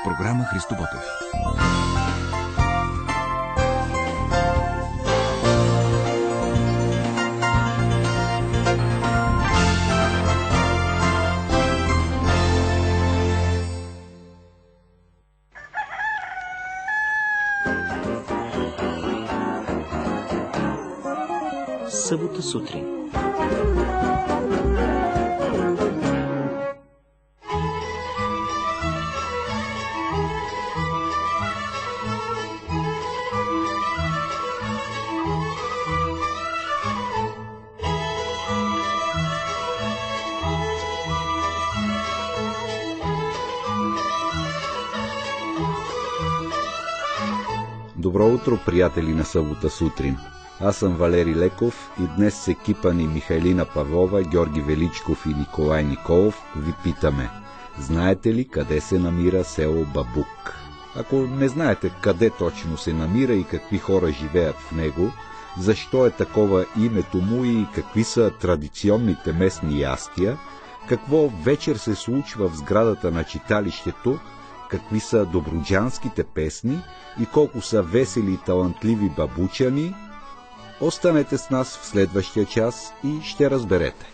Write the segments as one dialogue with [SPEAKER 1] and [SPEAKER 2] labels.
[SPEAKER 1] Програма Христо Ботев.
[SPEAKER 2] Събота сутрин.
[SPEAKER 3] Добро утро, приятели на събота сутрин! Аз съм Валери Леков и днес с екипа ни Михайлина Павлова, Георги Величков и Николай Николов ви питаме: знаете ли къде се намира село Бабук? Ако не знаете къде точно се намира и какви хора живеят в него, защо е такова името му и какви са традиционните местни ястия, какво вечер се случва в сградата на читалището, какви са добруджанските песни и колко са весели и талантливи бабучани, останете с нас в следващия час и ще разберете.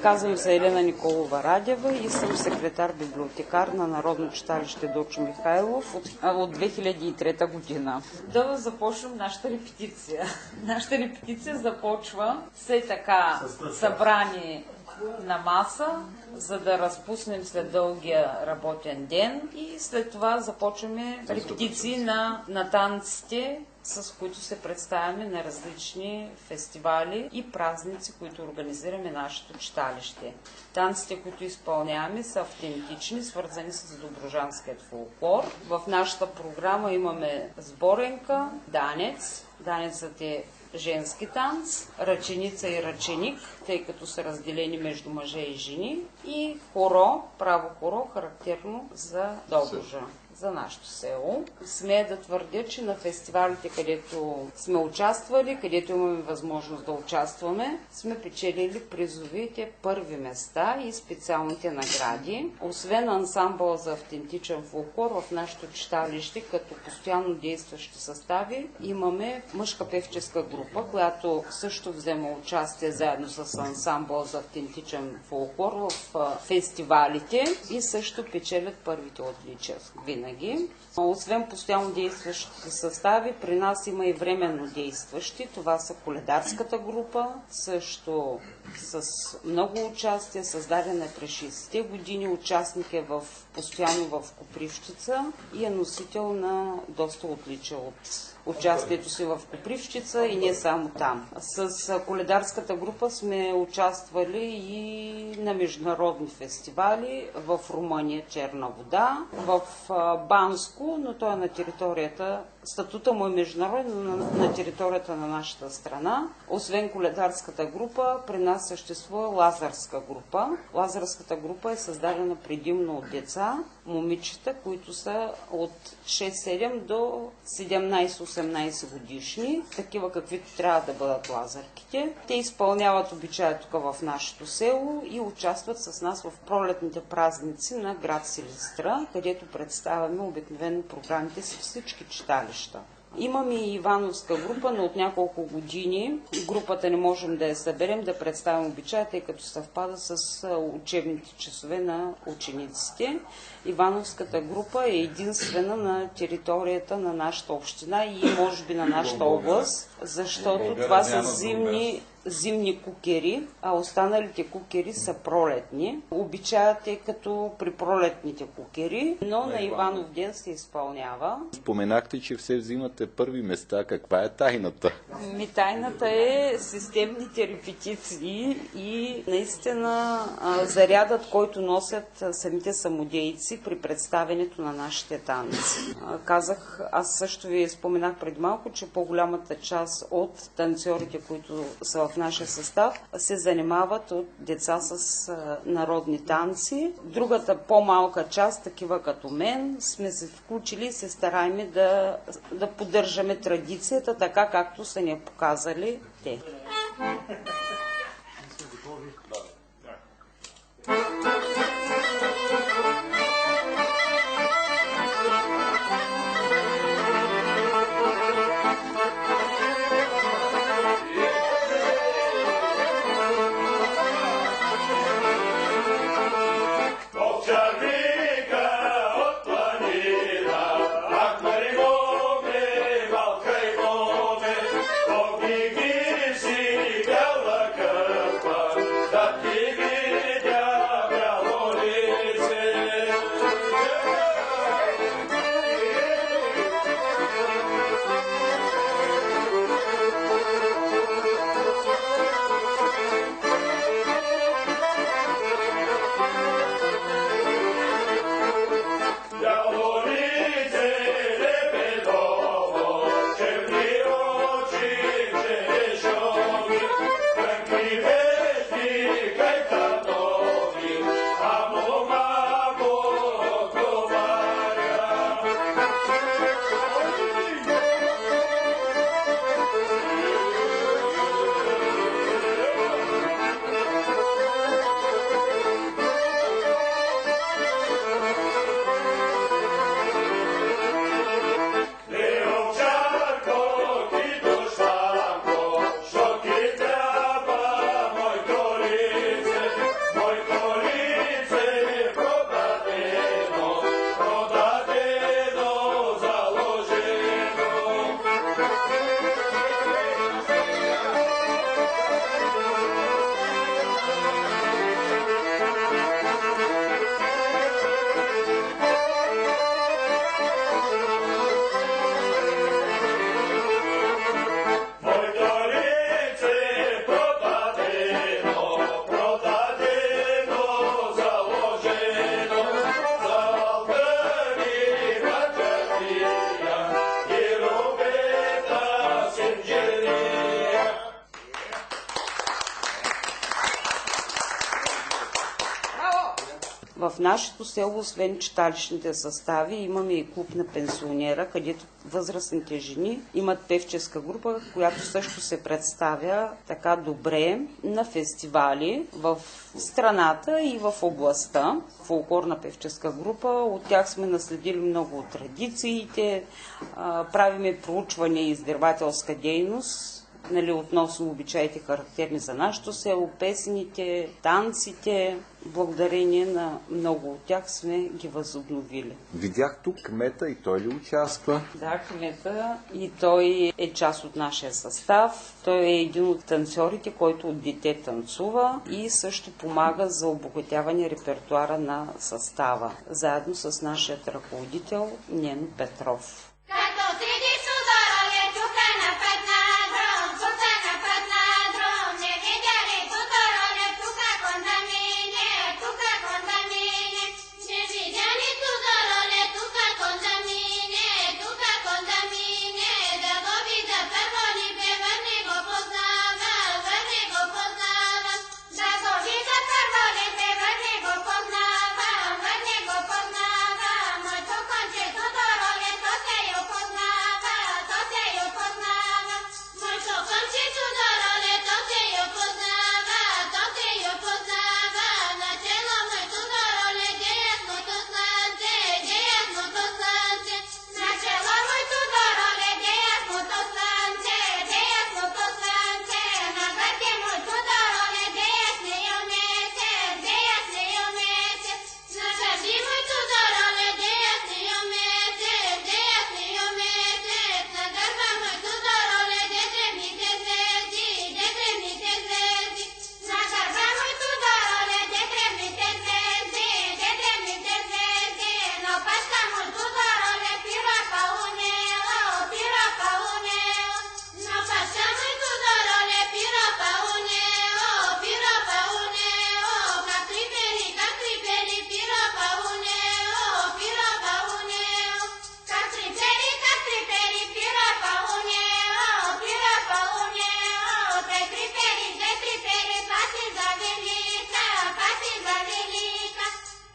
[SPEAKER 4] Казвам се Елена Николова Радева и съм секретар-библиотекар на Народно читалище Дочо Михайлов от 2003 година. Да започнем нашата репетиция. Нашата репетиция започва все така събрани на маса, за да разпуснем след дългия работен ден и след това започваме репетиции на танците, с които се представяме на различни фестивали и празници, които организираме нашето читалище. Танците, които изпълняваме, са автентични, свързани с добруджанският фолклор. В нашата програма имаме сборенка, данец. Данецът е женски танц, ръченица и ръченик, тъй като са разделени между мъже и жени, и хоро, право хоро, характерно за Добруджа, за нашето село. Смея да твърдя, че на фестивалите, където сме участвали, където имаме възможност да участваме, сме печелили призовите първи места и специалните награди. Освен ансамбъл за автентичен фолклор, в нашето читалище, като постоянно действащи състави, имаме мъжка певческа група, която също взема участие заедно с ансамбъл за автентичен фолклор в фестивалите и също печелят първите отличия винаги. Освен постоянно действащите състави, при нас има и временно действащи. Това са коледарската група, също с много участие, създадена през 60-те години, участник е постоянно в Копривщица и е носител на доста отличия от участието си в Копривщица и не само там. С коледарската група сме участвали и на международни фестивали в Румъния, Черна вода, в Банско, но той е на територията, статута му е международен на територията на нашата страна. Освен коледарската група, при нас съществува лазарска група. Лазарската група е създадена предимно от деца, момичета, които са от 6-7 до 17-18 годишни, такива каквито трябва да бъдат лазарките. Те изпълняват обичая тук в нашето село и участват с нас в пролетните празници на град Силистра, където представяме обикновено програмите си всички читалища. Имаме и Ивановска група, но от няколко години групата не можем да я съберем, да представим обичая, тъй като съвпада с учебните часове на учениците. Ивановската група е единствена на територията на нашата община и може би на нашата област, защото това са зимни кукери, а останалите кукери са пролетни. Обичаят е като при пролетните кукери, но на Иванов ден се изпълнява.
[SPEAKER 1] Споменахте, че все взимате първи места. Каква е тайната?
[SPEAKER 4] Тайната е системните репетиции и наистина зарядът, който носят самите самодейци при представянето на нашите танци. Казах, аз също ви споменах преди малко, че по-голямата част от танцорите, които са в нашия състав, се занимават от деца с народни танци. Другата по-малка част, такива като мен, сме се включили и се стараем да поддържаме традицията, така както са ни показали те. В нашето село, освен читалищните състави, имаме и клуб на пенсионера, където възрастните жени имат певческа група, която също се представя така добре на фестивали в страната и в областта. Фолклорна певческа група, от тях сме наследили много от традициите, правиме проучване и издирвателска дейност относно обичаите характерни за нашето село, песните, танците. Благодарение на много от тях сме ги възобновили.
[SPEAKER 1] Видях тук кмета и той ли участва?
[SPEAKER 4] Да, кмета и той е част от нашия състав. Той е един от танцорите, който от дете танцува и също помага за обогатяване репертуара на състава, заедно с нашия ръководител Нено Петров.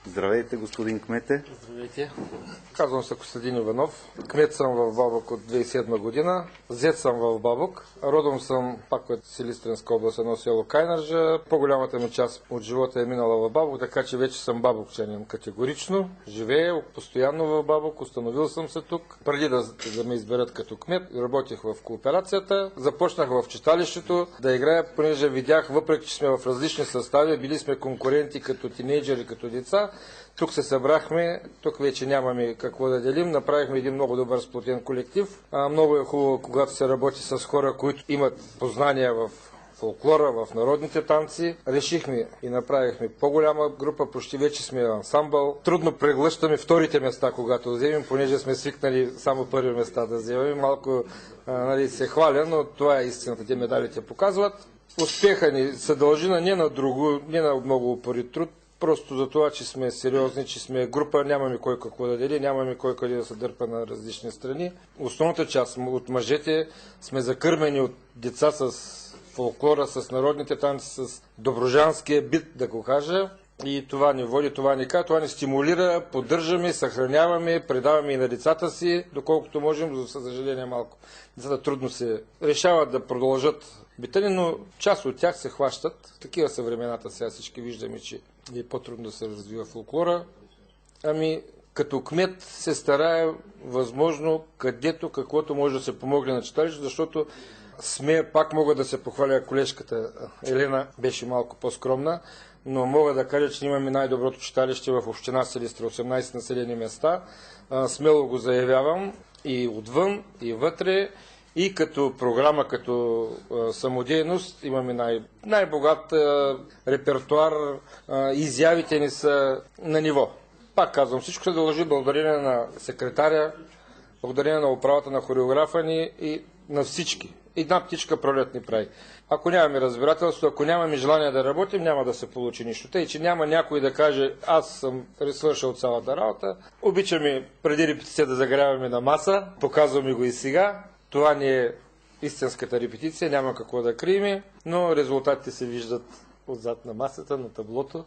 [SPEAKER 1] Здравейте, господин кмете.
[SPEAKER 5] Здравейте. Казвам се Костадин Иванов. Кмет съм в Бабук от 2007 година. Зет съм в Бабук. Родом съм пак от Силистренска област, едно село Кайнарджа. По-голямата ми част от живота е минала в Бабук, така че вече съм бабукчанин категорично. Живея постоянно в Бабук, установил съм се тук. Преди да ме изберат като кмет, работих в кооперацията. Започнах в читалището да играя, понеже видях, въпреки че сме в различни състави, били сме конкуренти като тинейджери, като деца. Тук се събрахме, тук вече нямаме какво да делим, направихме един много добър сплотен колектив. Много е хубаво, когато се работи с хора, които имат познания в фолклора, в народните танци. Решихме и направихме по-голяма група, почти вече сме ансамбъл. Трудно преглъщаме вторите места, когато вземем, понеже сме свикнали само първи места да вземем. Малко се хваля, но това е истината, те медалите показват. Успеха ни се дължи не на друго, не на много упорит труд, просто за това, че сме сериозни, че сме група, нямаме кой какво да дели, нямаме кой къде да се дърпа на различни страни. Основната част от мъжете сме закърмени от деца с фолклора, с народните танци, с доброжанския бит, да го кажа. И това ни води, това ни кара, това ни стимулира, поддържаме, съхраняваме, предаваме и на децата си, доколкото можем, за съжаление малко. Децата трудно се решават да продължат битани, но част от тях се хващат. Такива са времената, сега всички виждаме, че е по-трудно да се развива фолклора. Като кмет се старае възможно където, каквото може да се помогне на читалището, защото пак мога да се похваля, колежката Елена беше малко по-скромна, но мога да кажа, че имаме най-доброто читалище в община Силистра, 18 населени места. Смело го заявявам и отвън, и вътре. И като програма, като самодейност имаме най-богат репертуар, изявите ни са на ниво. Пак казвам, всичко се дължи благодарение на секретаря, благодарение на управата на хореографа ни и на всички. Една птичка пролет ни прави. Ако нямаме разбирателство, ако нямаме желание да работим, няма да се получи нищо. Тъй, че няма някой да каже, аз съм свършил цялата работа. Обичаме преди репетиция да загряваме на маса, показваме го и сега. Това не е истинската репетиция, няма какво да крием, но резултатите се виждат отзад на масата, на таблото.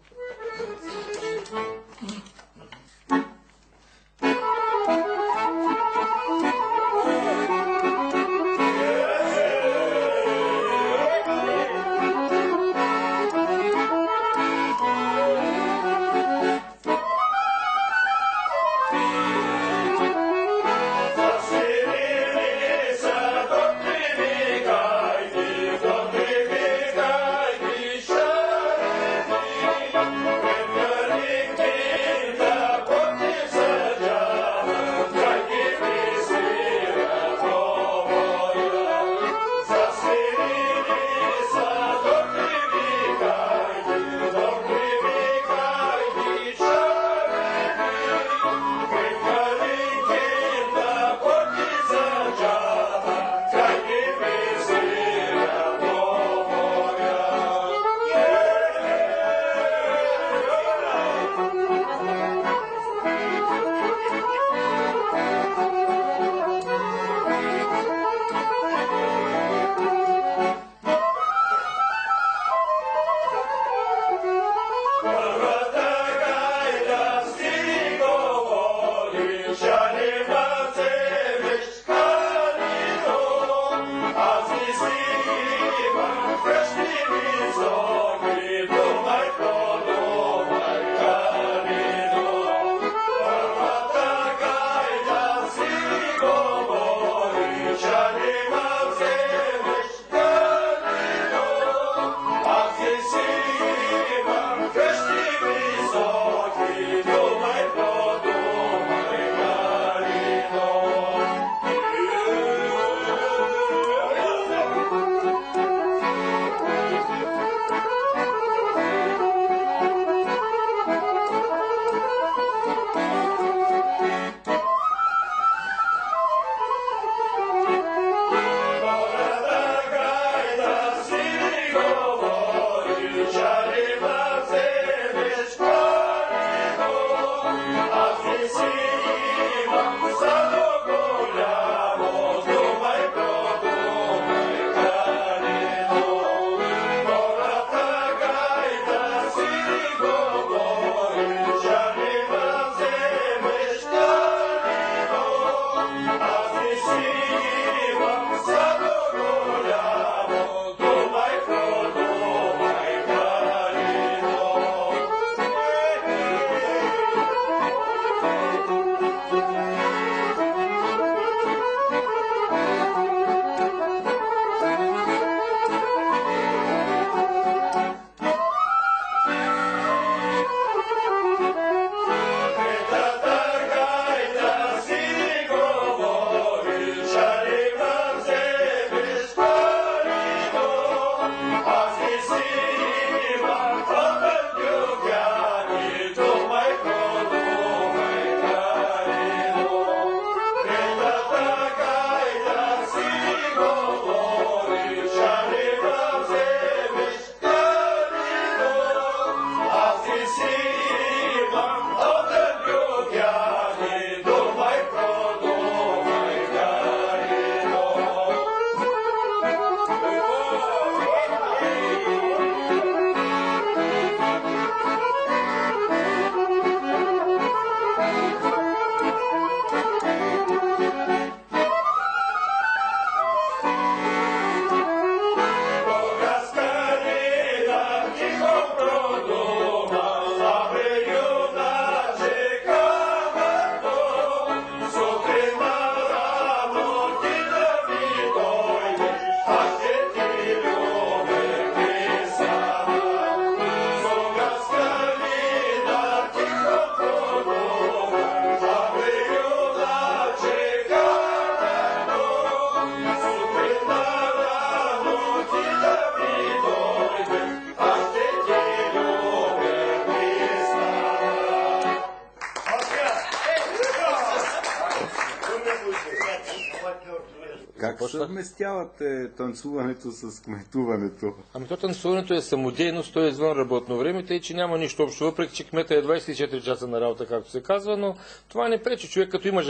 [SPEAKER 1] Как съвместявате танцуването с кметуването?
[SPEAKER 5] Ами то танцуването е самодейност, то е извън работно време, тъй че няма нищо общо, въпреки че кмета е 24 часа на работа, както се казва, но това не пречи. Човек като има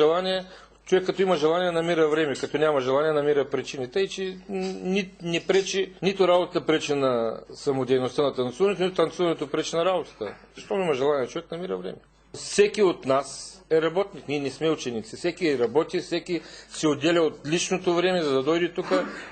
[SPEAKER 5] желание, намира време, като няма желание, намира причини. Тъй че не пречи, нито работата пречи на самодейността на танцуването, нито танцуването пречи на работата. Щом има желание, човек намира време. Всеки от нас е работник, ние не сме ученици. Всеки работи, всеки се отделя от личното време, за да дойде тук.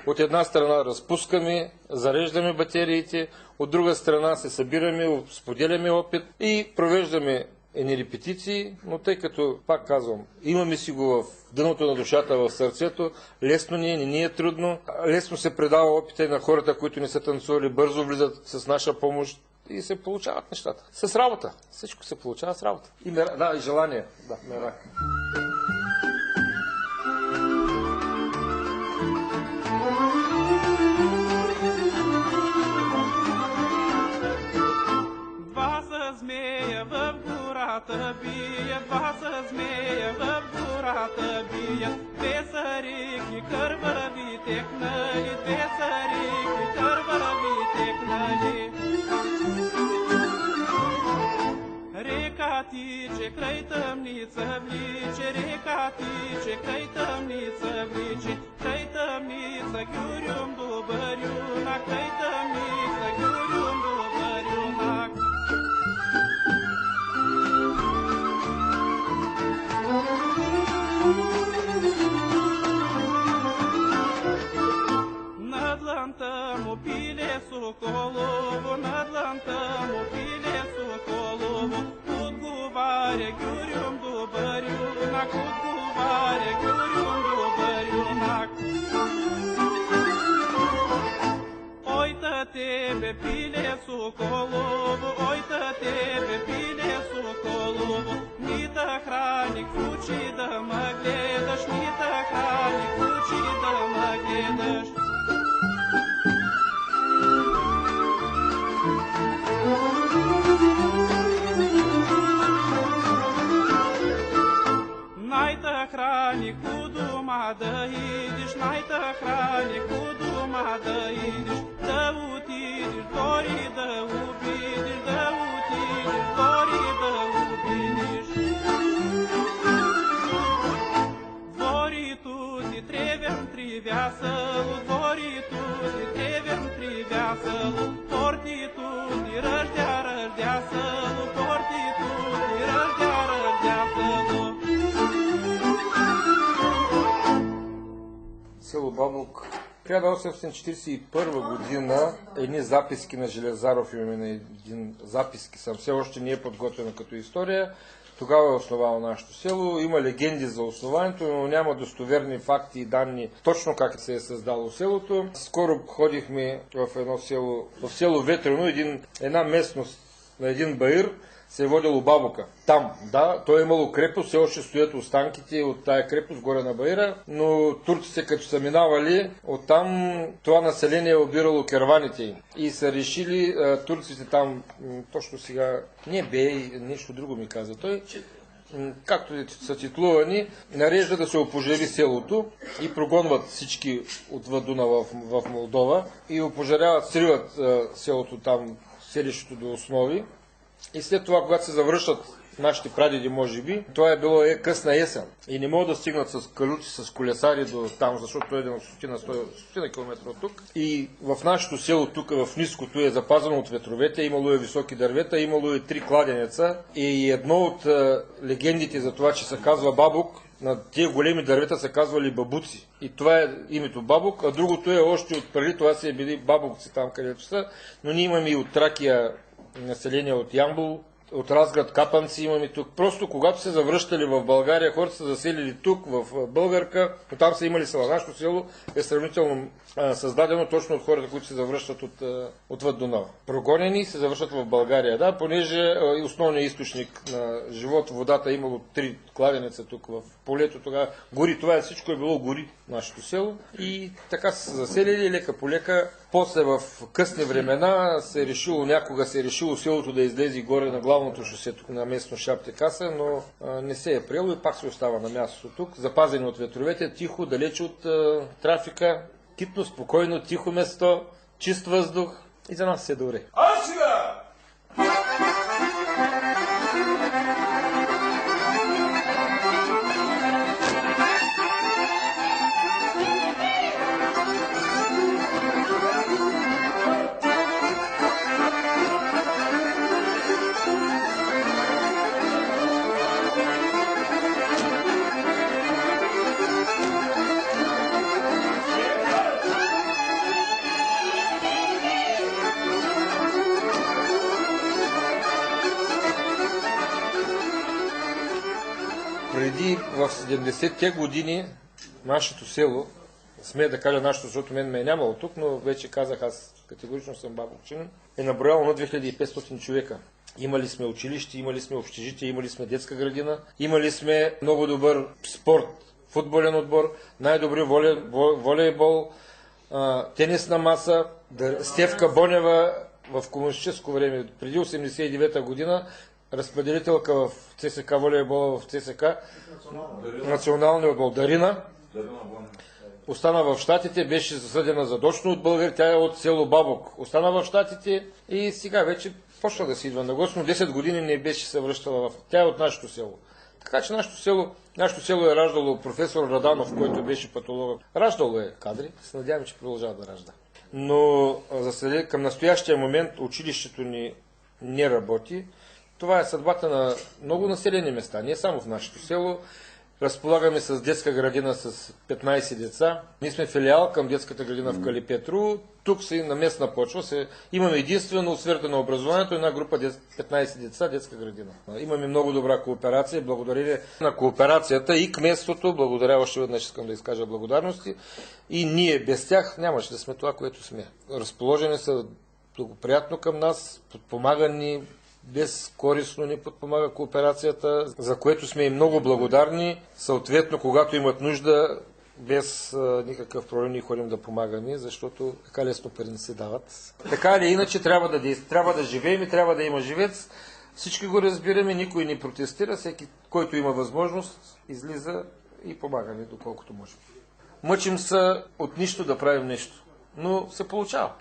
[SPEAKER 5] От една страна разпускаме, зареждаме батериите, от друга страна се събираме, споделяме опит и провеждаме едни репетиции, но тъй като, пак казвам, имаме си го в дъното на душата, в сърцето, лесно не ни е трудно, лесно се предава опита и на хората, които не са танцували, бързо влизат с наша помощ и се получават нещата. С работа. Всичко се получава с работа. И желание. Да, мерак.
[SPEAKER 6] Два са змея в гората бият, два са змея в гората бият. Две са реки кървави текнали, две са реки кървави текнали. Река тиче край тъмница вличе, река тиче край тъмница вличе, край тъмница гюрюм добър юнак, край тъмница гюрюм добър юнак. На дланта му пиле соколово, на дланта му пиле соколово, отговаря гюрюм добър юнак, отговаря гюрюм добър юнак. Ой та тебе пиле соколово, ой та тебе пиле соколово, ни та храник в очи да ме гледаш, ни та храник в очи да ме гледаш. Най-та храник у дома да идиш, най-та храник у дома да идиш, да отидиш гори да обидиш, да отидиш гори да обидиш. Дворито ти тревен привясало, дворито ти тревен привясало, портито ти ръждя сало, портито ти ръждя сало.
[SPEAKER 5] Село Бабук. 1841 година едни записки на Железаров, имаме на един записки, съм все още не е подготвена като история. Тогава е основало нашето село. Има легенди за основанието, но няма достоверни факти и данни точно как се е създало селото. Скоро ходихме в едно село, в село Ветрено, една местност на един баир, се е водило Бабука. Там, да, той е имало крепост, все още стоят останките от тая крепост горе на баира, но турците като са минавали, оттам това население е обирало керваните и са решили турците там, точно сега, не бей, нещо друго ми каза той, както са титлувани, нарежда да се опожари селото и прогонват всички отвъд Дунава в Молдова и опожаряват, сриват селото там, селището до основи. И след това, когато се завръщат нашите прадеди, може би, това е било късна есен. И не могат да стигнат с калюци, с колесари до там, защото е на 100 км от тук. И в нашето село, тук в ниското, е запазено от ветровете, имало е високи дървета, имало е 3 кладенеца. И едно от легендите за това, че се казва Бабук, на тези големи дървета са казвали бабуци. И това е името Бабук, а другото е още от преди това се е били бабуци там, където са. Но ние имаме и от Тракия население, от Ямбол, от Разград, Капанци имаме тук. Просто когато се завръщали в България, хората са заселили тук, в Българка, там са имали села. Нашето село е сравнително създадено точно от хората, които се завръщат отвъд Дунава. Прогонени се завръщат в България, да, понеже основният източник на живот, водата, имало 3 кладенеца тук в полето, тогава гори, това всичко е било гори, нашето село. И така са се заселили, лека по лека После в късни времена някога се е решило селото да излезе горе на главното шосе, тук на местно Шаптекаса, но не се е приело и пак се остава на мястото тук. Запазени от ветровете, тихо, далече от трафика, китно, спокойно, тихо место, чист въздух и за нас се е добре. Преди в 70-те години нашето село, смея да кажа нашето, защото мен ме е нямало тук, но вече казах, аз категорично съм бабовчин, е наброяло на 2500 човека. Имали сме училище, имали сме общежитие, имали сме детска градина, имали сме много добър спорт, футболен отбор, най-добри волейбол, тенисна маса, Стефка Бонева в комунистическо време, преди 89-та година, разпределителка в ЦСК волейбола в ЦСК, националния отбор Дарина. Остана в Щатите, беше засъдена задочно от българи, тя е от село Бабок. Остана в Щатите и сега вече почна да си идва на гост, но 10 години не беше се връщала тя е от нашето село. Така че нашето село е раждало професор Раданов, който беше патолог. Раждало е кадри, се надяваме, че продължава да ражда. Но към настоящия момент училището ни не работи. Това е съдбата на много населени места, не само в нашето село. Разполагаме с детска градина с 15 деца. Ние сме филиал към детската градина в Калипетро. Тук си на местна почва. Имаме единствено в сферата на образованието една група 15 деца детска градина. Имаме много добра кооперация. Благодарение на кооперацията и кметството, благодаря още веднъж, искам да изкажа благодарности. И ние без тях нямаше да сме това, което сме. Разположени са благоприятно към нас, подпомагани, безкористно ни подпомага кооперацията, за което сме и много благодарни. Съответно, когато имат нужда, без никакъв проблем ни ходим да помагаме, защото така лесно пари не се дават. Така или иначе трябва да живеем и трябва да има живец. Всички го разбираме, никой не протестира, всеки, който има възможност, излиза и помагаме доколкото можем. Мъчим се от нищо да правим нещо, но се получава.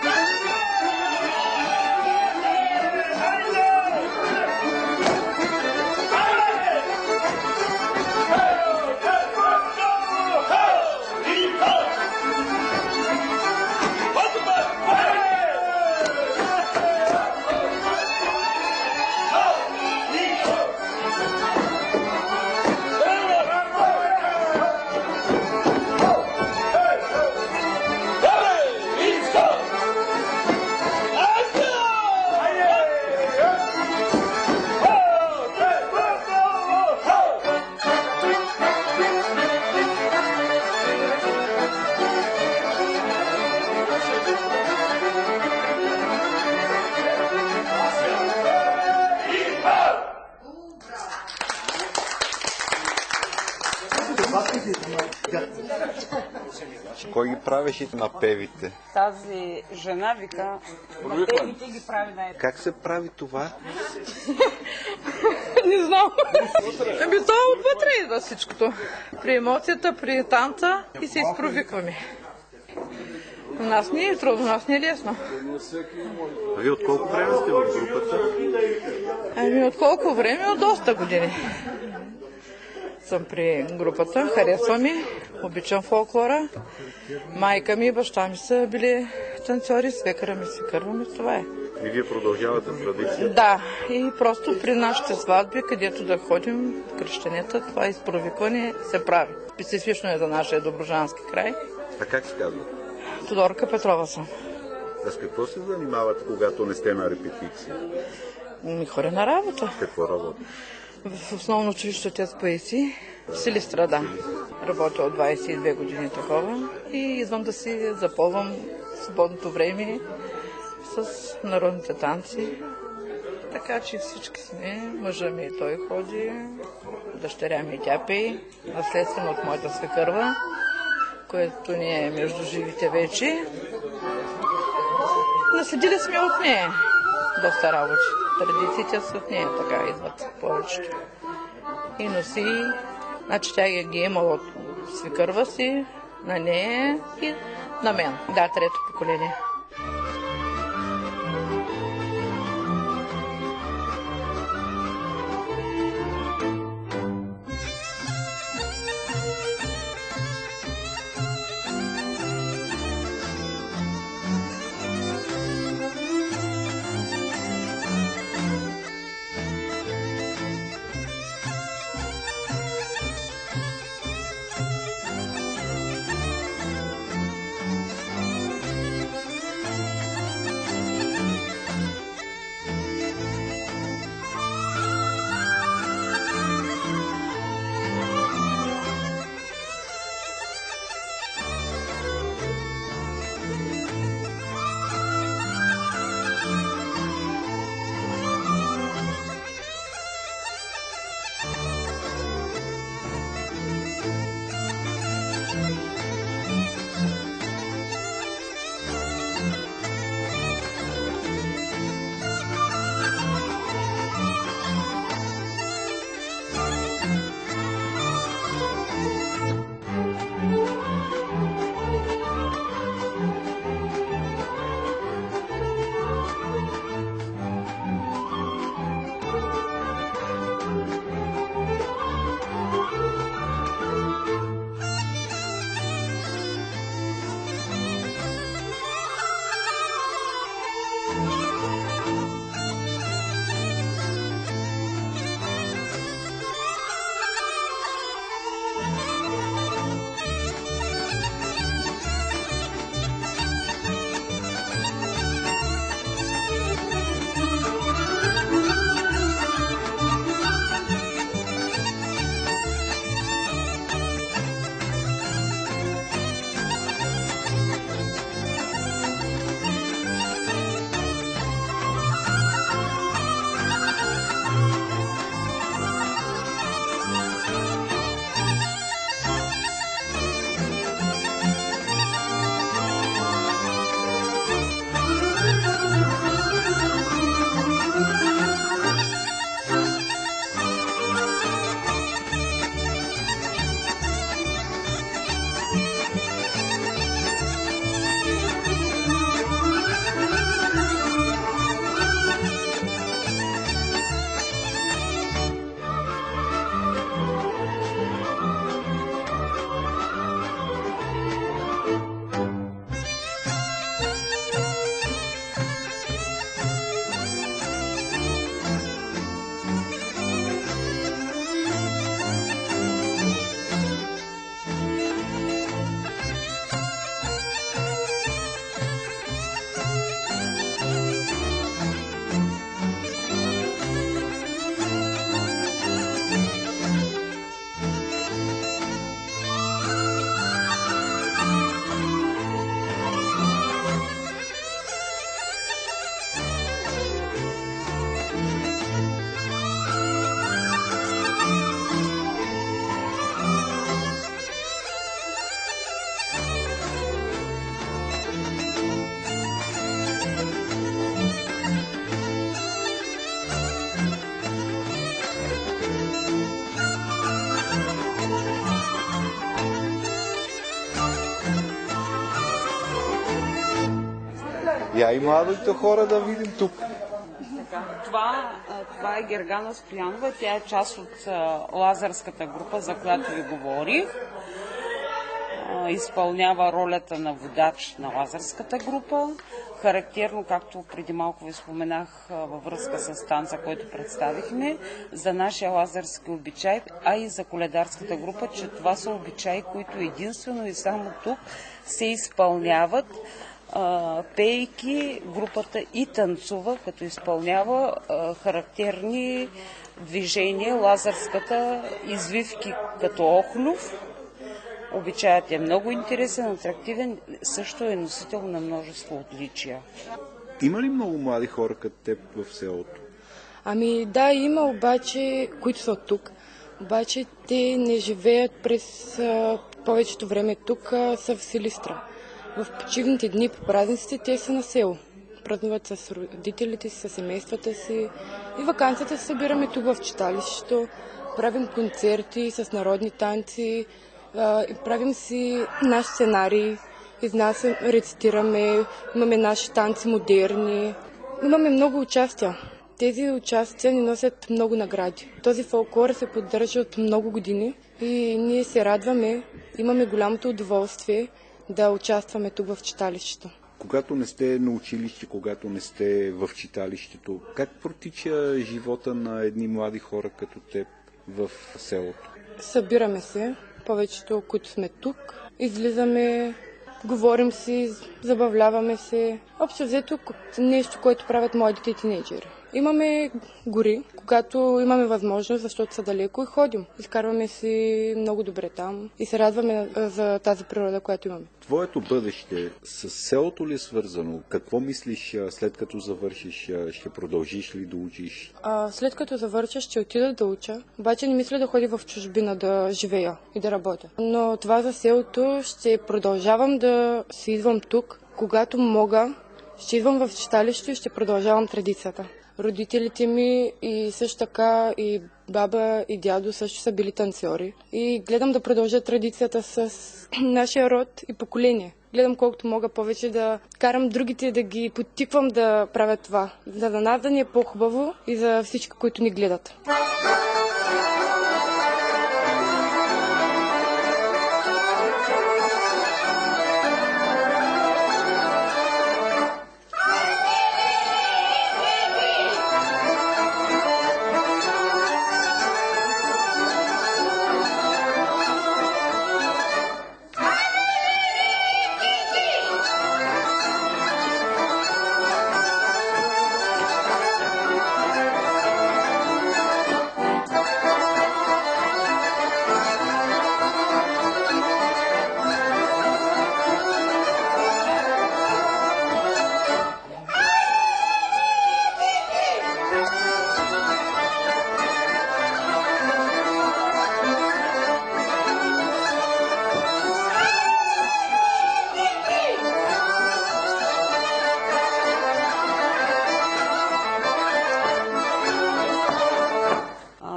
[SPEAKER 1] Кой ги правеше напевите?
[SPEAKER 4] Тази жена вика, напевите ги прави най-добре.
[SPEAKER 1] Как се прави това?
[SPEAKER 7] Не знам. Това отвътре идва всичкото. При емоцията, при танца и се изпровикваме. У нас не е трудно, у нас не е лесно.
[SPEAKER 1] А вие от колко време сте в групата?
[SPEAKER 7] От колко време? От доста години. Съм при групата, харесва ми, обичам фолклора. Майка ми и баща ми са били танцори, свекъра ми, свекърва ми, това е.
[SPEAKER 1] И вие продължавате традицията?
[SPEAKER 7] Да, и просто при нашите сватби, където да ходим, кръщенета, това изпровикване се прави. Специфично е за нашия доброжански край.
[SPEAKER 1] А как се казва?
[SPEAKER 7] Тодорка Петрова съм.
[SPEAKER 1] А с какво се занимавате, когато не сте на репетиция?
[SPEAKER 7] Ходя на работа.
[SPEAKER 1] Какво работа?
[SPEAKER 7] В основно училище Отец Паисий, в Силистра, да. Работя от 22 години такова и идвам да си запълвам свободното време с народните танци. Така че всички сме, мъжа ми и той ходи, дъщеря ми и тя пее, наследствено от моята свекърва, което ни е между живите вече. Наследили сме от нея доста работи. Традициите са от нея, така идват повечето. И носи, значи тя ги е имала от свикърва си, на нея и на мен. Да, трето поколение.
[SPEAKER 1] Я и младите хора да видим тук.
[SPEAKER 4] Това е Гергана Стоянова. Тя е част от лазарската група, за която ви говорих. Изпълнява ролята на водач на лазарската група. Характерно, както преди малко ви споменах във връзка с танца, който представихме, за нашия лазарски обичай, а и за коледарската група, че това са обичаи, които единствено и само тук се изпълняват, пейки групата и танцува, като изпълнява характерни движения, лазарската извивки като охлюв. Обичаят е много интересен, атрактивен, също е носител на множество отличия.
[SPEAKER 1] Има ли много млади хора като теб в селото?
[SPEAKER 8] Ами да, има, обаче, които са от тук. Обаче те не живеят през повечето време тук, са в Силистра. В почивните дни по празниците те са на село. празнуват с родителите си, с семействата си. И ваканцията се събираме тук в читалището, правим концерти с народни танци, правим си наш сценарий, рецитираме, имаме наши танци модерни. Имаме много участия. Тези участия ни носят много награди. Този фолклор се поддържа от много години и ние се радваме, имаме голямото удоволствие да участваме тук в читалището.
[SPEAKER 3] Когато не сте на училище, когато не сте в читалището, как протича живота на едни млади хора като теб в селото?
[SPEAKER 8] Събираме се, повечето, които сме тук, излизаме, говорим си, забавляваме се. Общо взето нещо, което правят младите тинейджери. Имаме гори, когато имаме възможност, защото са далеко и ходим. Изкарваме си много добре там и се радваме за тази природа, която имаме.
[SPEAKER 3] Твоето бъдеще с селото ли е свързано? Какво мислиш след като завършиш? Ще продължиш ли да учиш?
[SPEAKER 8] След като завърша ще отида да уча, обаче не мисля да ходя в чужбина да живея и да работя. Но това за селото ще продължавам да си идвам тук, когато мога. Ще идвам в читалище и ще продължавам традицията. Родителите ми и също така и баба и дядо също са били танцори. И гледам да продължа традицията с нашия род и поколение. Гледам колкото мога повече да карам другите, да ги подтиквам да правят това. За да нас да ни е по-хубаво и за всички, които ни гледат.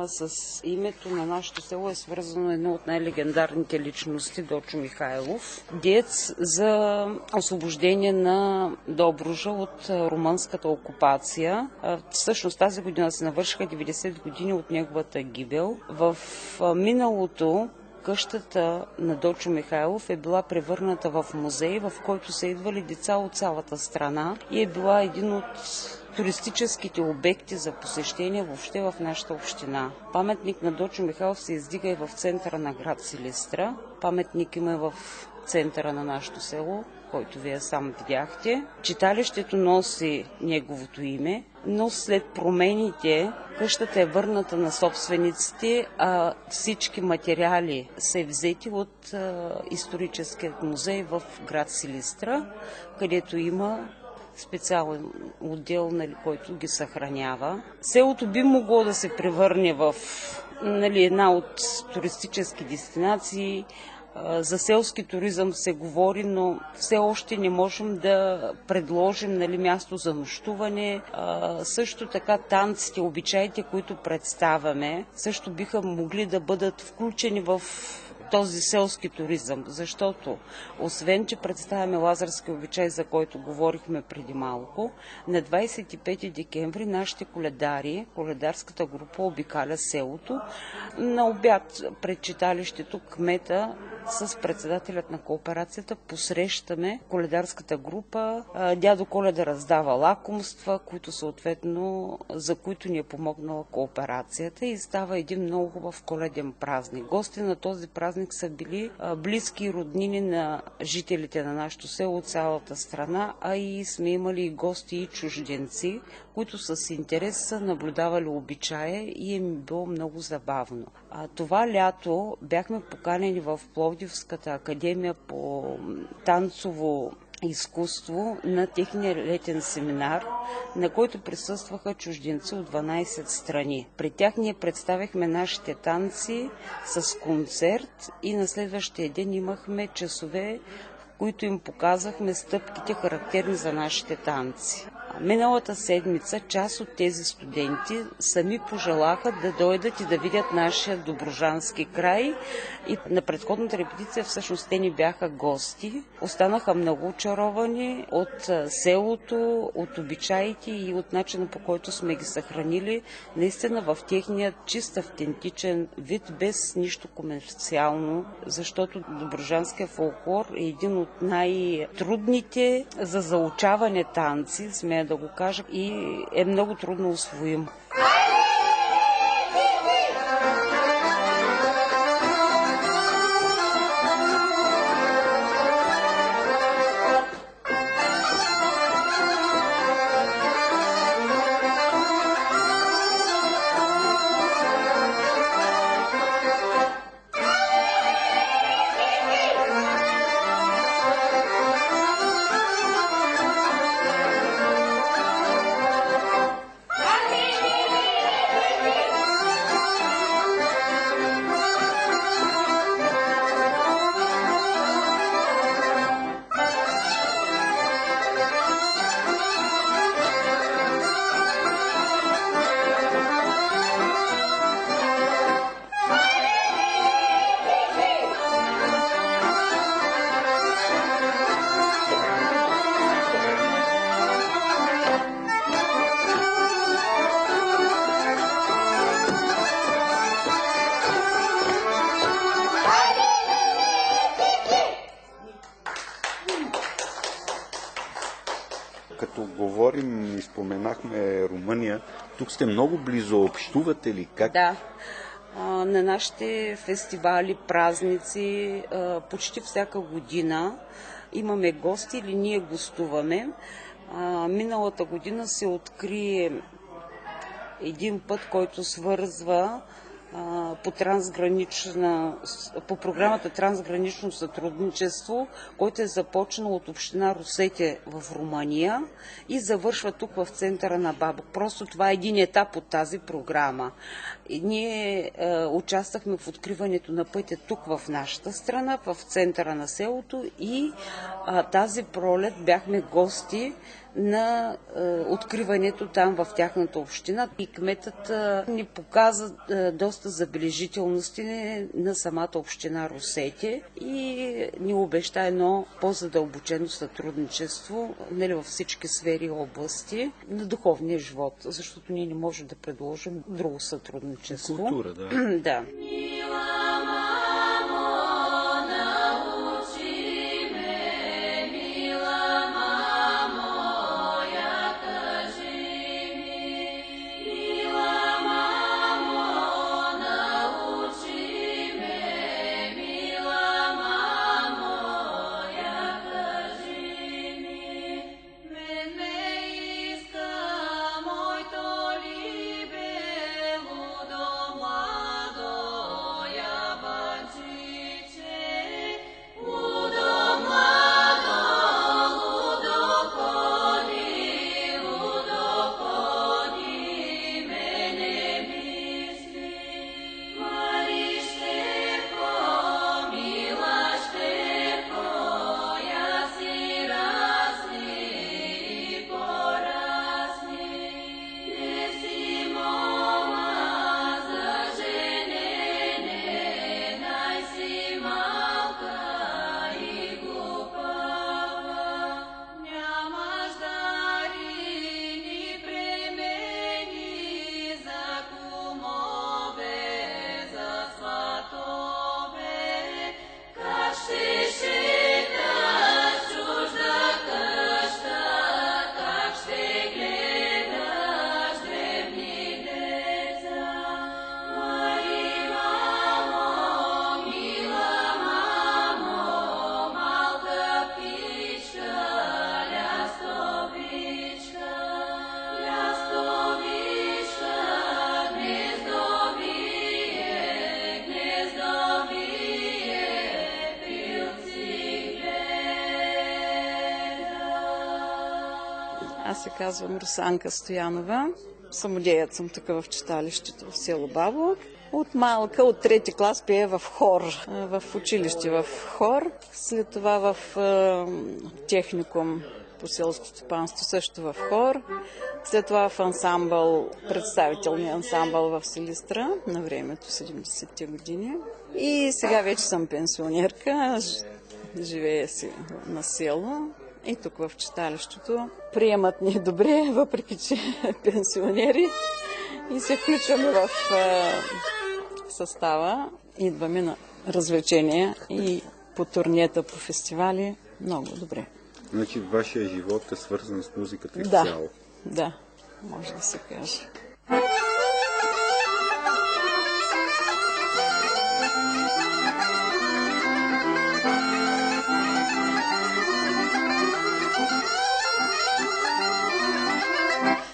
[SPEAKER 4] С името на нашето село е свързано едно от най-легендарните личности Дочо Михайлов, деец за освобождение на Добруджа от румънската окупация. Всъщност тази година се навършиха 90 години от неговата гибел. В миналото къщата на Дочо Михайлов е била превърната в музей, в който са идвали деца от цялата страна и е била един от туристическите обекти за посещение въобще в нашата община. Паметник на Дочо Михайлов се издига и в центъра на град Силистра. Паметник има и в центъра на нашето село, който вие сам видяхте. Читалището носи неговото име, но след промените къщата е върната на собствениците, а всички материали са взети от историческият музей в град Силистра, където има специален отдел, който ги съхранява. Селото би могло да се превърне в една от туристически дестинации. За селски туризъм се говори, но все още не можем да предложим място за нощуване. Също така танците, обичаите, които представяме, също биха могли да бъдат включени в този селски туризъм, защото освен, че представяме лазарски обичай, за който говорихме преди малко, на 25 декември нашите коледари, коледарската група обикаля селото. На обяд пред читалището кмета с председателят на кооперацията посрещаме коледарската група. Дядо Коледа раздава лакомства, за които ни е помогнала кооперацията и става един много хубав коледен празник. Гости на този празник са били близки и роднини на жителите на нашето село от цялата страна, а и сме имали и гости и чужденци, които с интерес са наблюдавали обичая и е било много забавно. Това лято бяхме поканени в Пловдивската академия по танцово изкуство на техния летен семинар, на който присъстваха чужденци от 12 страни. При тях ние представихме нашите танци с концерт и на следващия ден имахме часове, в които им показахме стъпките, характерни за нашите танци. Миналата седмица част от тези студенти сами пожелаха да дойдат и да видят нашия добруджански край. И на предходната репетиция всъщност те ни бяха гости. Останаха много очаровани от селото, от обичаите и от начина, по който сме ги съхранили. Наистина в техния чист автентичен вид, без нищо комерциално, защото добруджанския фолклор е един от най-трудните за заучаване танци, смея да го кажа, и е много трудно усвоим.
[SPEAKER 1] Като говорим и споменахме Румъния, тук сте много близо. Общувате ли? Как?
[SPEAKER 4] Да. На нашите фестивали, празници, почти всяка година имаме гости или ние гостуваме. Миналата година се откри един път, който свързва по програмата Трансгранично сътрудничество, който е започнал от община Русете в Румъния и завършва тук в центъра на Бабок. Просто това е един етап от тази програма. И ние участвахме в откриването на пътя тук в нашата страна, в центъра на селото, и тази пролет бяхме гости на откриването там в тяхната община. И кметът ни показа доста забележителности на самата община Русете и ни обеща едно по-задълбочено сътрудничество, нали, във всички сфери и области на духовния живот, защото ние не можем да предложим друго сътрудничество.
[SPEAKER 1] Култура, да.
[SPEAKER 4] Да. Аз се казвам Русанка Стоянова. Самодеят съм тук в читалището в село Бабок. От малка, от трети клас пея в хор, в училище в хор. След това в техникум
[SPEAKER 9] по селско стопанство, също в хор. След това в ансамбъл, представителния ансамбъл в Силистра на времето, 70-те години. И сега вече съм пенсионерка, живея си на село и тук в читалището. Приемат ни добре, въпреки че пенсионери, и се включваме в състава. Идваме на развлечения и по турнията, по фестивали. Много добре.
[SPEAKER 1] Значи вашия живот е свързан с музиката изцяло.
[SPEAKER 9] Да, може да се каже.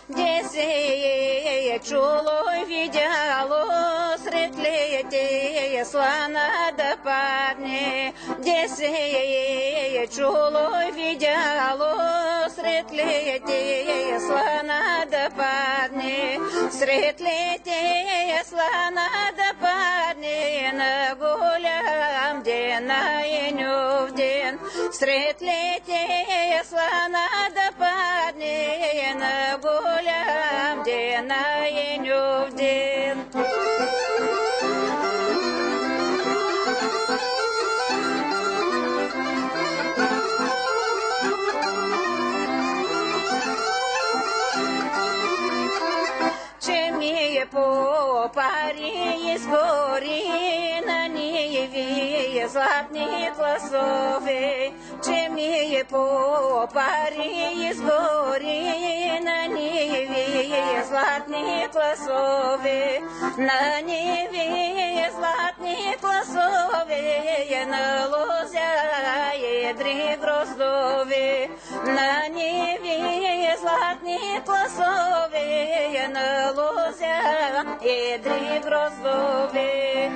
[SPEAKER 10] Де се е чуло и видяло сред летия слана да падне. Де се е чуло и видяло сред летия слана да падне. Сред летия слана да падне на голям ден, на енюв ден. Сред летия слана да падне на голям ден, на енюв ден. Че ми е по пари изгори на ниви златни класове. Че ми е по пари изгори на ниви златни класове. На ниви златни класове, на лозя едри гроздове. На ниви златни класове, на лозя едри гроздове.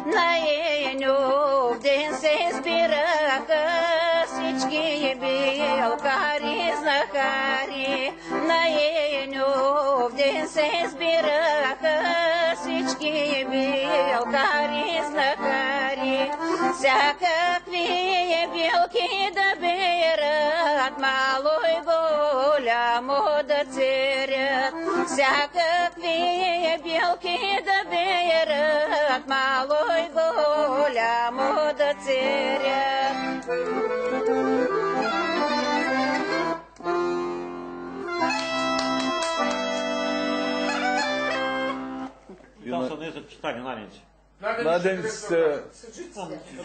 [SPEAKER 10] На енюв ден се сбираха всички белкари, знахари. На енюв ден се сбираха всички белкари, знахари. Всякакви белки да берат, мало и голямо да церят. Всякакви белки да берат, мало и голямо да церят.
[SPEAKER 11] Там са не за читани наденци.
[SPEAKER 12] Наденците...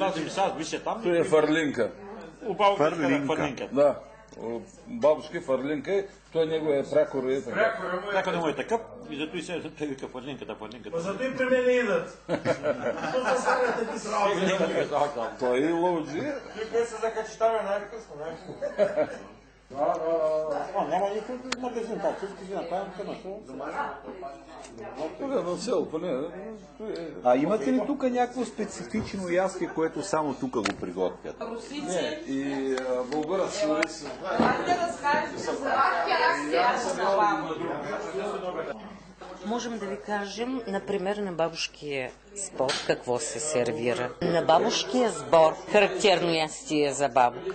[SPEAKER 11] Разим се, аз више там.
[SPEAKER 12] Той е фарлинка.
[SPEAKER 11] Фарлинка.
[SPEAKER 12] Да. Бабушки фарлинка. Той него е прякор и така.
[SPEAKER 11] Прякор му е такъв и зато и се вика фарлинката.
[SPEAKER 13] Зато и при мене идат. Що се сагате ти сразу?
[SPEAKER 12] Той и лоджи.
[SPEAKER 13] Тук се закачитаме най-късно.
[SPEAKER 11] Няма никой магазин, так, всички си направим къмъсо.
[SPEAKER 12] Тук на село, поне.
[SPEAKER 1] А имате ли тук някакво специфично ястие, което само тук го приготвят?
[SPEAKER 12] Не, и българът си уриси.
[SPEAKER 2] Можем да ви кажем, например, на бабушкия сбор какво се сервира. На бабушкия сбор характерно ястие за бабук.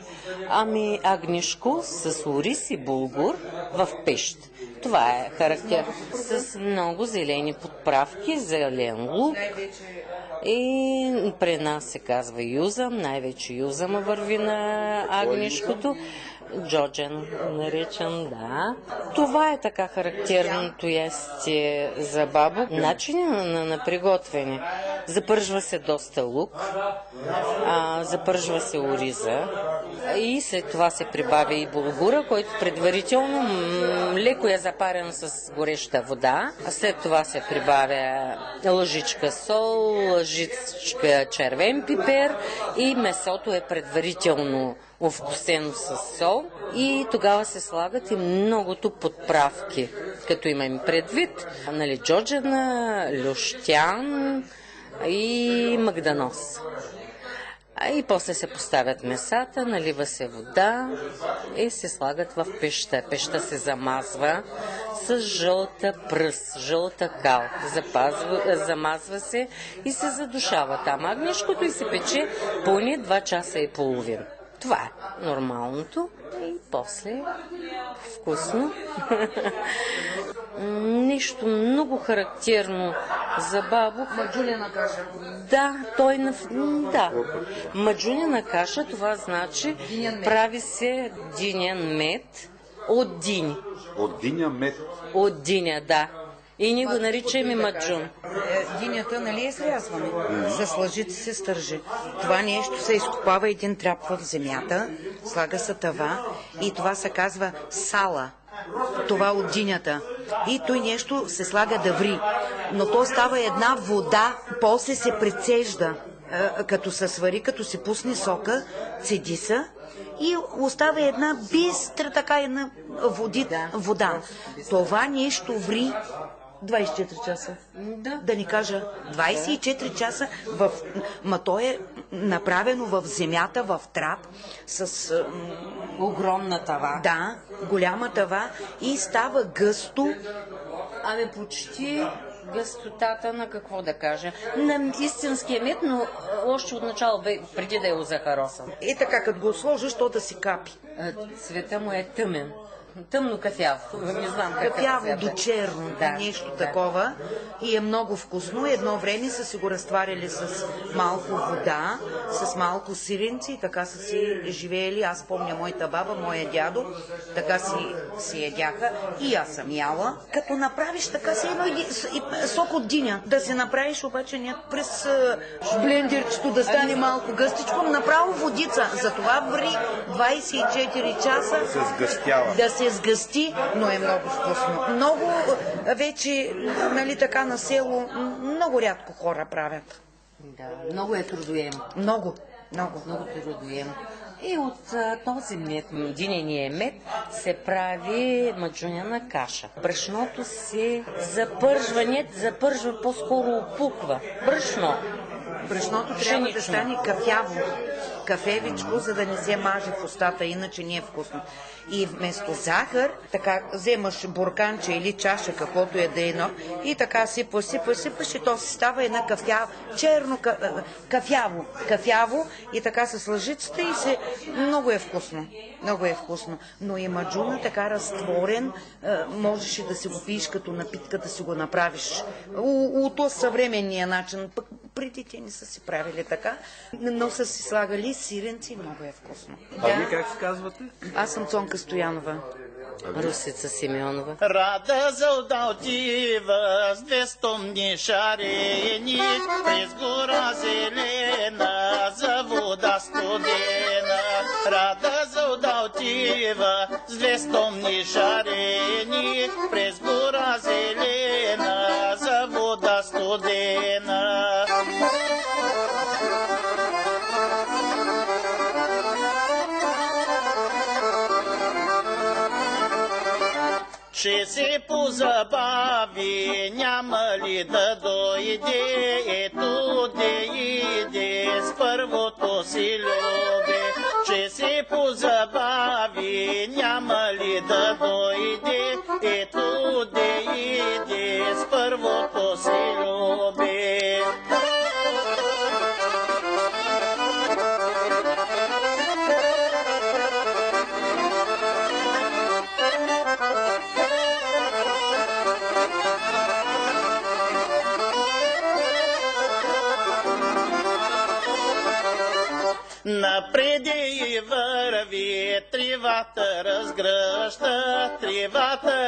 [SPEAKER 2] Ами агнишко с ориз и булгур в пещ. Това е характер. С много зелени подправки, зелен лук. И при нас се казва юзъм, най-вече юзъма върви на агнишкото. Джоджен наречен, да. Това е така характерното ястие за бабук. Начинът на приготвяне. Запържва се доста лук, запържва се ориза и след това се прибавя и булгура, който предварително леко е запарен с гореща вода. А след това се прибавя лъжичка сол, лъжичка червен пипер и месото е предварително овкусено с сол и тогава се слагат и многото подправки, като имам предвид, нали, джоджана, люштян и магданоз. И после се поставят месата, налива се вода и се слагат в пеща. Пеща се замазва с жълта пръст, жълта кал. Замазва се и се задушава там агнешкото и се пече поне 2 часа и половина. Това е нормалното и после вкусно. Нещо много характерно за бабук.
[SPEAKER 4] Маджуняна каша.
[SPEAKER 2] Да, маджуняна каша, това значи прави се динен мед от дини.
[SPEAKER 1] От диня мед?
[SPEAKER 2] От диня, да. И ние го наричаме маджун.
[SPEAKER 4] Динята, нали е срязване? С лъжите се стържи. Това нещо се изкопава един трап в земята, слага се тава и това се казва сала. Това от динята. И той нещо се слага да ври. Но то става една вода, после се прецежда. Като се свари, като се пусне сока, цеди се и остава една бистра така една вода. Това нещо ври 24 часа. Да ни кажа, 24 часа, ма то е направено в земята, в трап, с
[SPEAKER 2] огромна тава.
[SPEAKER 4] Да, голяма тава и става гъсто.
[SPEAKER 2] Почти гъстотата на какво да кажа. На истинския мед, но още отначало, преди да е озахаросан.
[SPEAKER 4] И така, като го сложиш, то да си капи.
[SPEAKER 2] Цвета му е тъмен. Тъмно кафяво. Не знам как
[SPEAKER 4] кафяво до черно, нещо такова. И е много вкусно. Едно време са си го разтваряли с малко вода, с малко сиренци и така са си живеели. Аз помня моята баба, моя дядо, така си ядяха. И аз съм яла. Като направиш така си едно сок от диня. Да се направиш обаче не през блендерчето да стане малко гъстичко, направо водица. Затова ври 24 часа да се сгъсти, но е много вкусно. Много вече, нали така на село, много рядко хора правят.
[SPEAKER 2] Да, много е трудоемо.
[SPEAKER 4] Много
[SPEAKER 2] трудоемо. И от този мед, динения мед, се прави маджуняна каша. Брашното се запържва, по-скоро опуква.
[SPEAKER 4] Брашното трябва да стане кафяво. Кафевичко, за да не се маже в устата, иначе не е вкусно. И вместо захар, така вземаш бурканче или чаша, каквото е да е, и така сипаш и то си става една черно кафяво и така с лъжицата и много е вкусно. Но и маджуна така разтворен, можеш и да си го пиеш като напитка, да си го направиш. От съвременния начин, пък преди те не са си правили така, но са си слагали сиренци, много е вкусно.
[SPEAKER 1] А вие как се казвате?
[SPEAKER 4] Аз съм Цонка Стоянова.
[SPEAKER 2] Русица Симеонова.
[SPEAKER 6] Рада зълда отива с 200 дни шарени, през гора зелена, за вода студена. Рада зълда отива с 200 дни шарени, през гора зелена, за вода студена. Ще се позабави, няма ли да дойде, ето де иде с първото си любе. Ще се позабави, няма ли да дойде, ето де иде с първото си любе. Напреди върви, тривата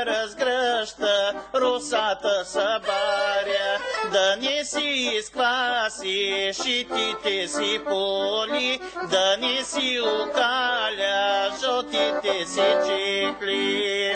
[SPEAKER 6] разгръща, русата събаря, да не си изкваси шитите си поли, да не си окаля жълтите си чехли.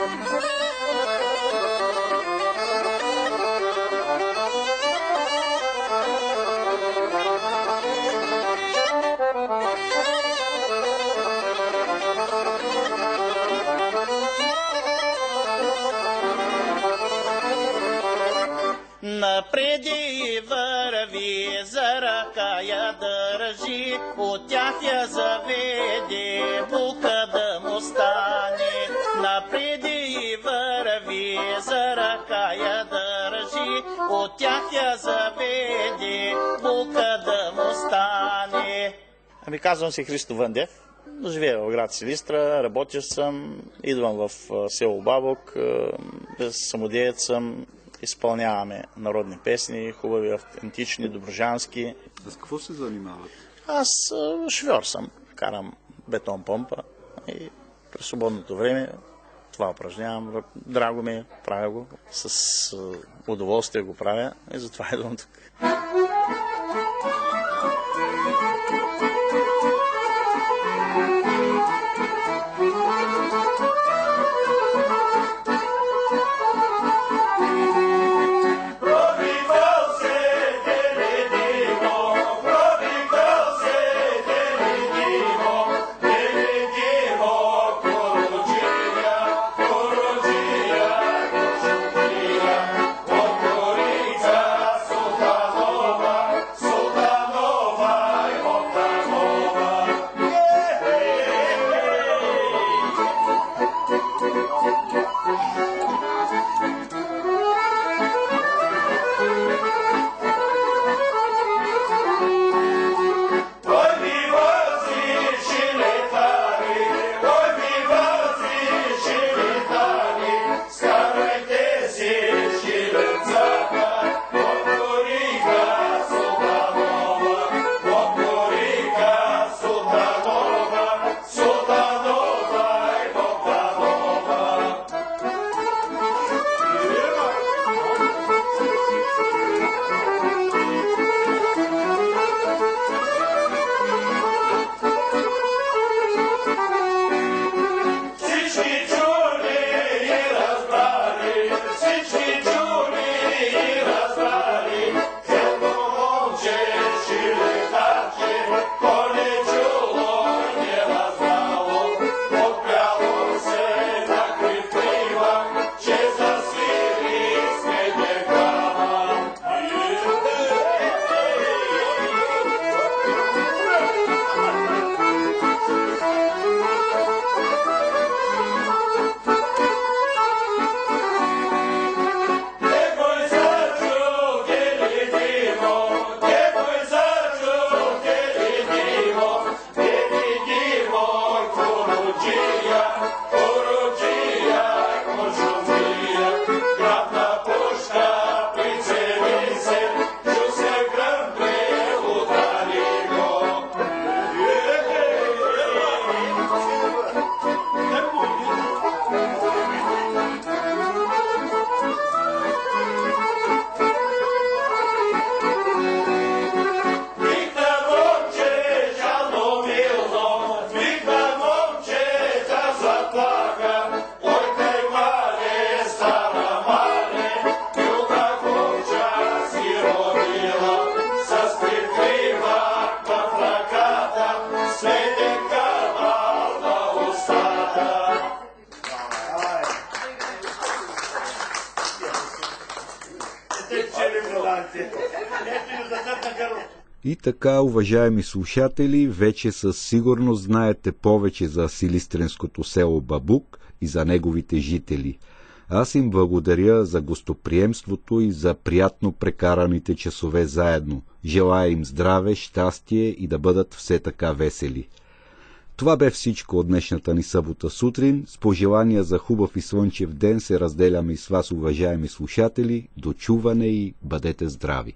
[SPEAKER 6] Напреди върви, за ръка я държи,
[SPEAKER 14] от тях я заведе, булка да му стане, напреди и върви, за ръка я държи, от тях я заведе, булка да му стане. Ами казвам се Христо Вандев, живея в град Силистра, работещ съм, идвам в село Бабук, самодеец съм, изпълняваме народни песни, хубави, автентични, доброжански.
[SPEAKER 1] С какво се занимават?
[SPEAKER 14] Аз шофьор съм, карам бетон помпа и през свободното време това упражнявам, драго ми, правя го, с удоволствие го правя и затова идвам тук.
[SPEAKER 3] И така, уважаеми слушатели, вече със сигурност знаете повече за силистренското село Бабук и за неговите жители. Аз им благодаря за гостоприемството и за приятно прекараните часове заедно. Желая им здраве, щастие и да бъдат все така весели. Това бе всичко от днешната ни събота сутрин. С пожелания за хубав и слънчев ден се разделяме и с вас, уважаеми слушатели. До чуване и бъдете здрави!